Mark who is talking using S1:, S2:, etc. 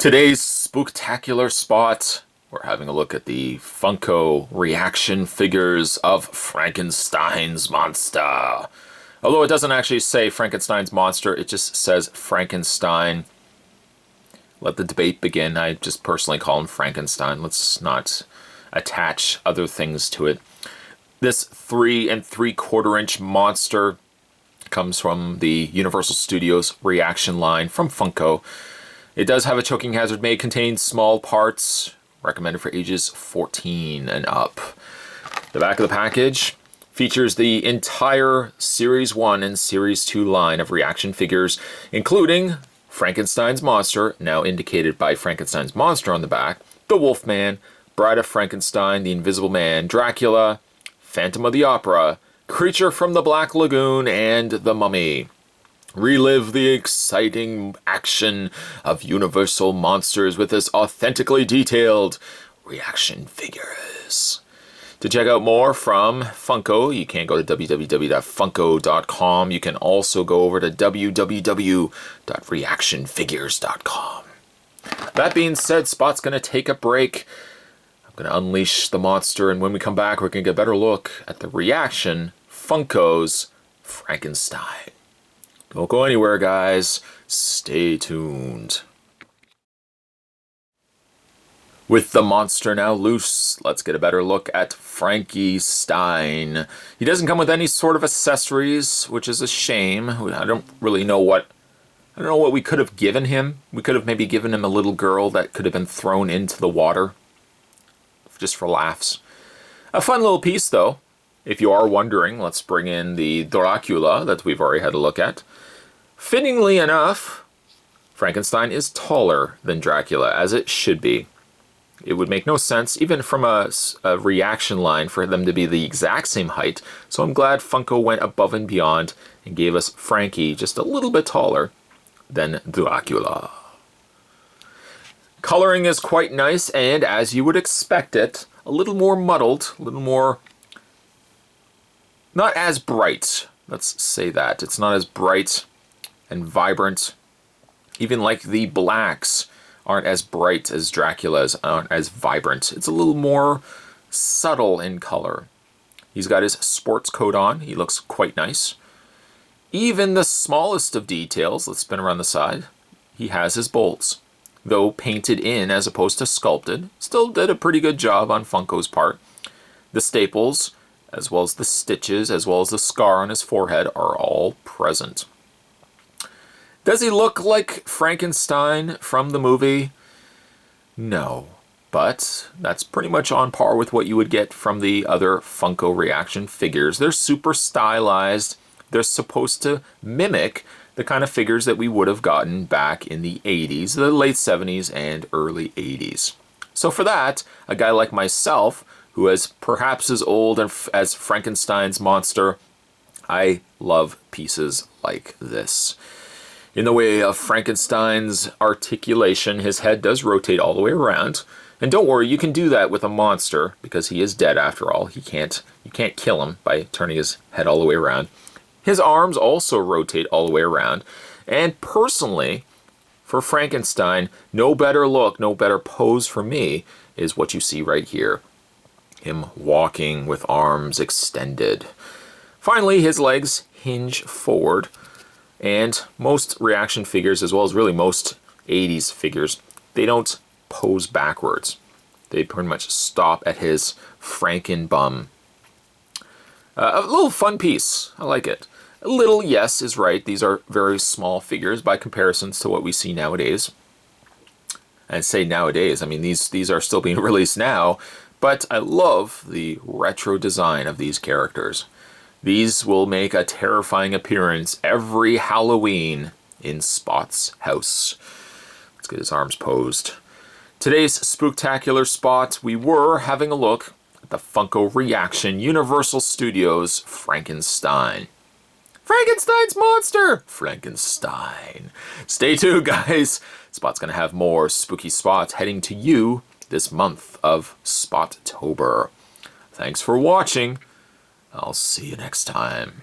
S1: Today's spooktacular spot, we're having a look at the Funko reaction figures of Frankenstein's monster. Although it doesn't actually say Frankenstein's monster, it just says Frankenstein. Let the debate begin. I just personally call him Frankenstein. Let's not attach other things to it. This 3 3/4 inch monster comes from the Universal Studios reaction line from Funko. It does have a choking hazard, may contain small parts, recommended for ages 14 and up. The back of the package features the entire Series 1 and Series 2 line of reaction figures, including Frankenstein's monster, now indicated by Frankenstein's monster on the back, the Wolfman, Bride of Frankenstein, the Invisible Man, Dracula, Phantom of the Opera, Creature from the Black Lagoon, and the Mummy. Relive the exciting action of Universal monsters with this authentically detailed reaction figures. To check out more from Funko, you can go to www.funko.com. You can also go over to www.reactionfigures.com. That being said, Spot's going to take a break. I'm going to unleash the monster, and when we come back, we're going to get a better look at the reaction Funko's Frankenstein. Don't go anywhere, guys. Stay tuned. With the monster now loose, let's get a better look at Frankenstein. He doesn't come with any sort of accessories, which is a shame. I don't know what we could have given him. We could have maybe given him a little girl that could have been thrown into the water, just for laughs. A fun little piece, though. If you are wondering, let's bring in the Dracula that we've already had a look at. Fittingly enough, Frankenstein is taller than Dracula, as it should be. It would make no sense, even from a reaction line, for them to be the exact same height, so I'm glad Funko went above and beyond and gave us Frankie just a little bit taller than Dracula. Coloring is quite nice, and as you would expect it, a little more muddled, a little more... not as bright, let's say that. It's not as bright and vibrant. Even like the blacks aren't as bright as Dracula's, aren't as vibrant. It's a little more subtle in color. He's got his sports coat on. He looks quite nice. Even the smallest of details, let's spin around the side, he has his bolts. Though painted in as opposed to sculpted, still did a pretty good job on Funko's part. The staples, as well as the stitches, as well as the scar on his forehead, are all present. Does he look like Frankenstein from the movie? No, but that's pretty much on par with what you would get from the other Funko reaction figures. They're super stylized. They're supposed to mimic the kind of figures that we would have gotten back in the 80s, the late 70s and early 80s. So for that, a guy like myself, who is perhaps as old as Frankenstein's monster, I love pieces like this. In the way of Frankenstein's articulation, his head does rotate all the way around. And don't worry, you can do that with a monster, because he is dead after all. You can't kill him by turning his head all the way around. His arms also rotate all the way around. And personally, for Frankenstein, no better look, no better pose for me is what you see right here. Him walking with arms extended. Finally, his legs hinge forward. And most reaction figures, as well as really most 80s figures, they don't pose backwards. They pretty much stop at his Franken bum. A little fun piece. I like it. A little, yes, is right. These are very small figures by comparisons to what we see nowadays. And say nowadays, I mean, these are still being released now. But I love the retro design of these characters. These will make a terrifying appearance every Halloween in Spot's house. Let's get his arms posed. Today's spooktacular spot, we were having a look at the Funko reaction Universal Studios Frankenstein. Frankenstein's monster! Frankenstein. Stay tuned, guys. Spot's going to have more spooky spots heading to you this month of Spottober. Thanks for watching. I'll see you next time.